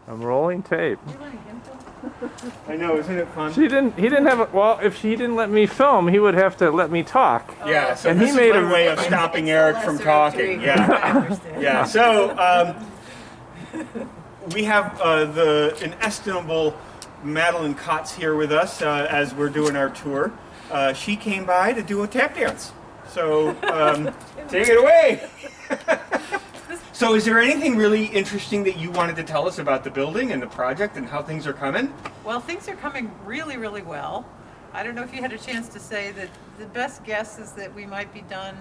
I'm rolling tape. I know, isn't it fun? He didn't have a, well, if he didn't let me film, he would have to let me talk. Yeah, so and this he made is a my way of stopping Eric from talking. Yeah. Yeah, so we have the inestimable Madeleine Cotts here with us as we're doing our tour. She came by to do a tap dance. So take it away. So is there anything really interesting that you wanted to tell us about the building and the project and how things are coming? Well, things are coming really, really well. I don't know if you had a chance to say that the best guess is that we might be done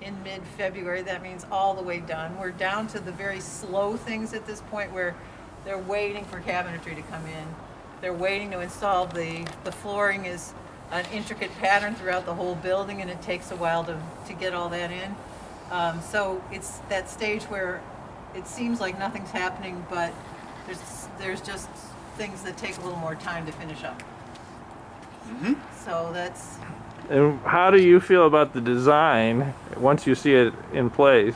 in mid-February. That means all the way done. We're down to the very slow things at this point where they're waiting for cabinetry to come in. They're waiting to install the flooring is an intricate pattern throughout the whole building, and it takes a while to get all that in. So it's that stage where it seems like nothing's happening, but there's just things that take a little more time to finish up. Mm-hmm. So that's... And how do you feel about the design once you see it in place?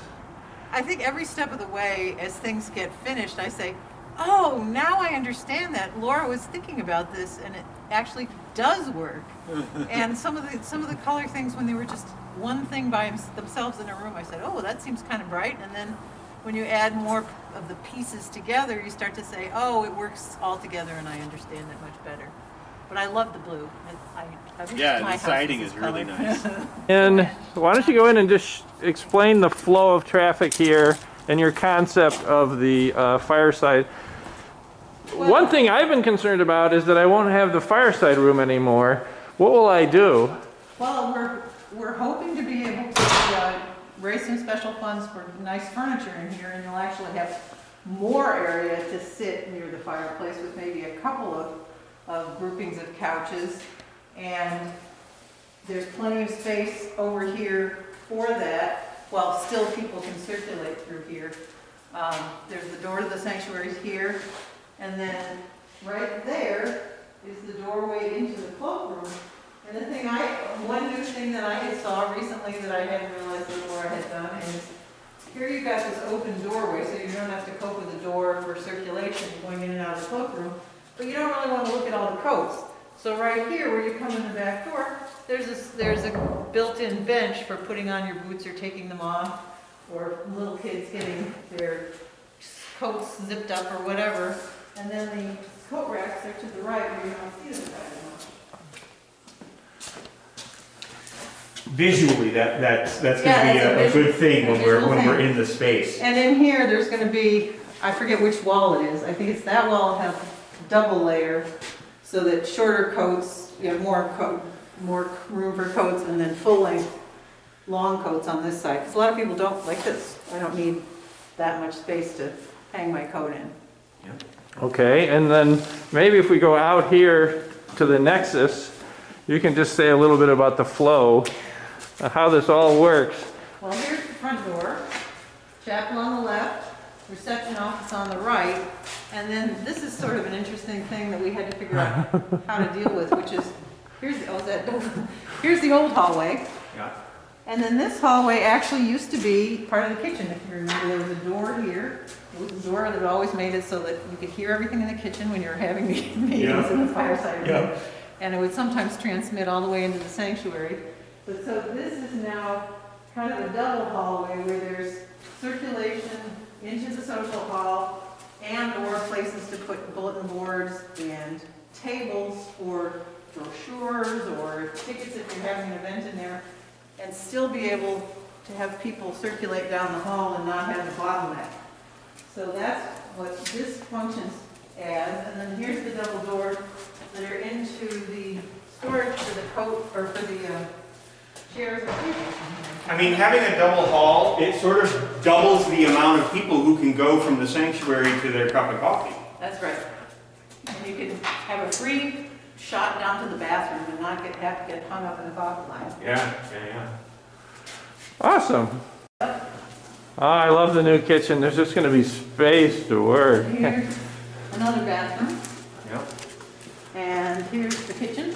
I think every step of the way, as things get finished, I say, oh, now I understand that. Laura was thinking about this, and it actually does work. And some of the color things, when they were just one thing by themselves in a room, I said, oh, that seems kind of bright. And then when you add more of the pieces together, you start to say, oh, it works all together, and I understand it much better. But I love the blue. Yeah, the siding is really nice. And why don't you go in and just explain the flow of traffic here and your concept of the fireside. Well, one thing I've been concerned about is that I won't have the fireside room anymore. What will I do? Well, we're hoping to be able to raise some special funds for nice furniture in here, and you'll actually have more area to sit near the fireplace with maybe a couple of groupings of couches, and there's plenty of space over here for that, while still people can circulate through here. There's the door to the sanctuary here, and then right there is the doorway into the cloakroom. And one new thing that I had saw recently that I hadn't realized before I had done is, here you've got this open doorway, so you don't have to cope with the door for circulation going in and out of the cloakroom, but you don't really want to look at all the coats. So right here, where you come in the back door, there's a built-in bench for putting on your boots or taking them off, or little kids getting their coats zipped up or whatever. And then the coat racks are to the right where you don't see them very much. Visually, that's going to be a good thing when we're in the space. And in here, there's going to be, I forget which wall it is. I think it's that wall will have double layer, so that shorter coats, you have more room for coats, and then full length long coats on this side. Because a lot of people don't like this. I don't need that much space to hang my coat in. Yeah. Okay, and then maybe if we go out here to the Nexus, you can just say a little bit about the flow, how this all works. Well, here's the front door, chapel on the left, reception office on the right, and then this is sort of an interesting thing that we had to figure out how to deal with, which is, here's the old hallway. Yeah. And then this hallway actually used to be part of the kitchen, if you remember. There was a door here. It was a door that always made it so that you could hear everything in the kitchen when you were having meetings in the fireside room. Yeah. And it would sometimes transmit all the way into the sanctuary. But so this is now kind of a double hallway where there's circulation into the social hall and or places to put bulletin boards and tables for brochures or tickets if you're having an event in there, and still be able to have people circulate down the hall and not have the bottleneck. So that's what this functions as. And then here's the double door that are into the storage for the coat, or for the chairs and tables. I mean, having a double hall, it sort of doubles the amount of people who can go from the sanctuary to their cup of coffee. That's right. And you can have a free shot down to the bathroom and not have to get hung up in the coffee line. Yeah. Awesome. Oh, I love the new kitchen. There's just going to be space to work. Here's another bathroom. Yep. And here's the kitchen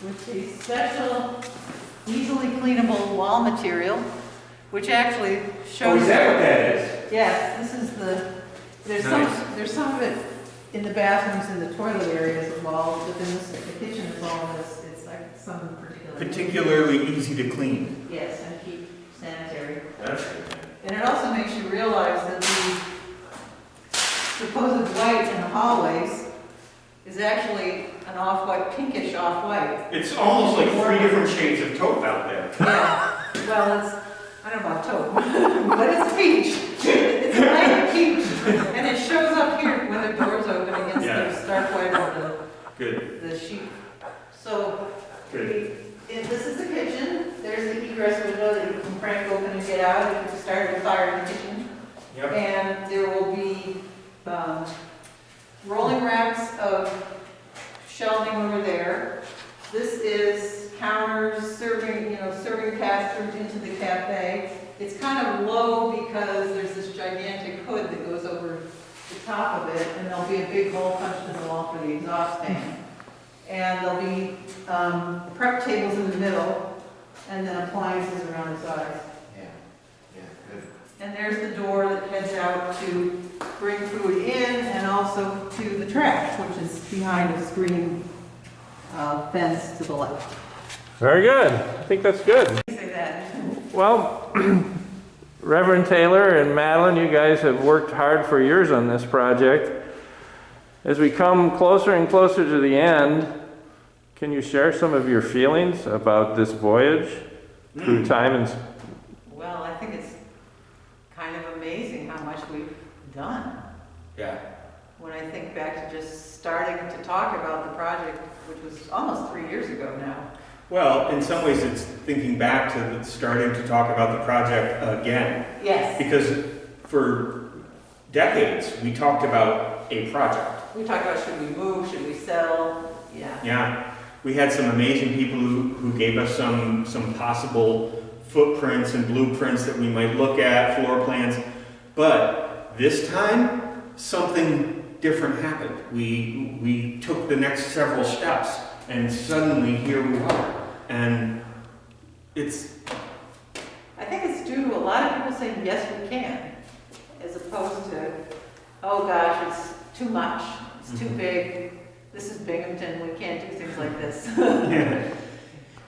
with the special, easily cleanable wall material, which actually shows... Oh, is that what that is? Yes, this is the There's Nice. some of it in the bathrooms and the toilet areas as well, but then the kitchen is all this, it's like some Particularly easy to clean. Yes, and keep sanitary. That's good. And it also makes you realize that the supposed white in the hallways is actually an off-white, pinkish off-white. It's almost like 3 different shades of taupe out there. Yeah, well, it's, I don't know about taupe, but it's peach. It's light peach, and it shows up here when the doors open against the stark white of the sheet. So, Good. this is the kitchen. There's the egress window that you can crank open and get out if you start a fire in the kitchen. Yep. And there will be rolling racks of shelving over there. This is counters, serving pass-throughs into the cafe. It's kind of low because there's this gigantic hood that goes over the top of it, and there'll be a big hole punched in the wall for the exhaust fan. And there'll be prep tables in the middle, and then appliances around the sides. Yeah, good. And there's the door that heads out to bring food in and also to the trash, which is behind a screen fence to the left. Very good. I think that's good. Say that. Well, Reverend Taylor and Madeleine, you guys have worked hard for years on this project. As we come closer and closer to the end, can you share some of your feelings about this voyage through time and... Well, I think it's kind of amazing how much we've done. Yeah. When I think back to just starting to talk about the project, which was almost 3 years ago now. Well, in some ways it's thinking back to starting to talk about the project again. Yes. Because for decades we talked about a project. We talked about should we move, should we sell? Yeah. Yeah. We had some amazing people who gave us some possible footprints and blueprints that we might look at, floor plans. But this time, something different happened. We took the next several steps, and suddenly here we are. And it's... I think it's due to a lot of people saying, yes, we can, as opposed to, oh gosh, it's too much, it's too big, this is Binghamton, we can't do things like this. Yeah.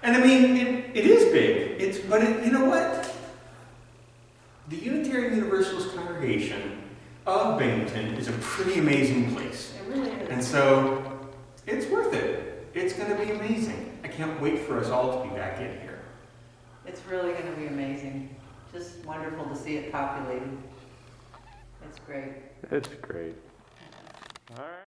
And I mean, it is big. But you know what? The Unitarian Universalist Congregation of Binghamton is a pretty amazing place. It really is. And so, it's worth it. It's going to be amazing. I can't wait for us all to be back in here. It's really going to be amazing. Just wonderful to see it populated. It's great. It's great. All right.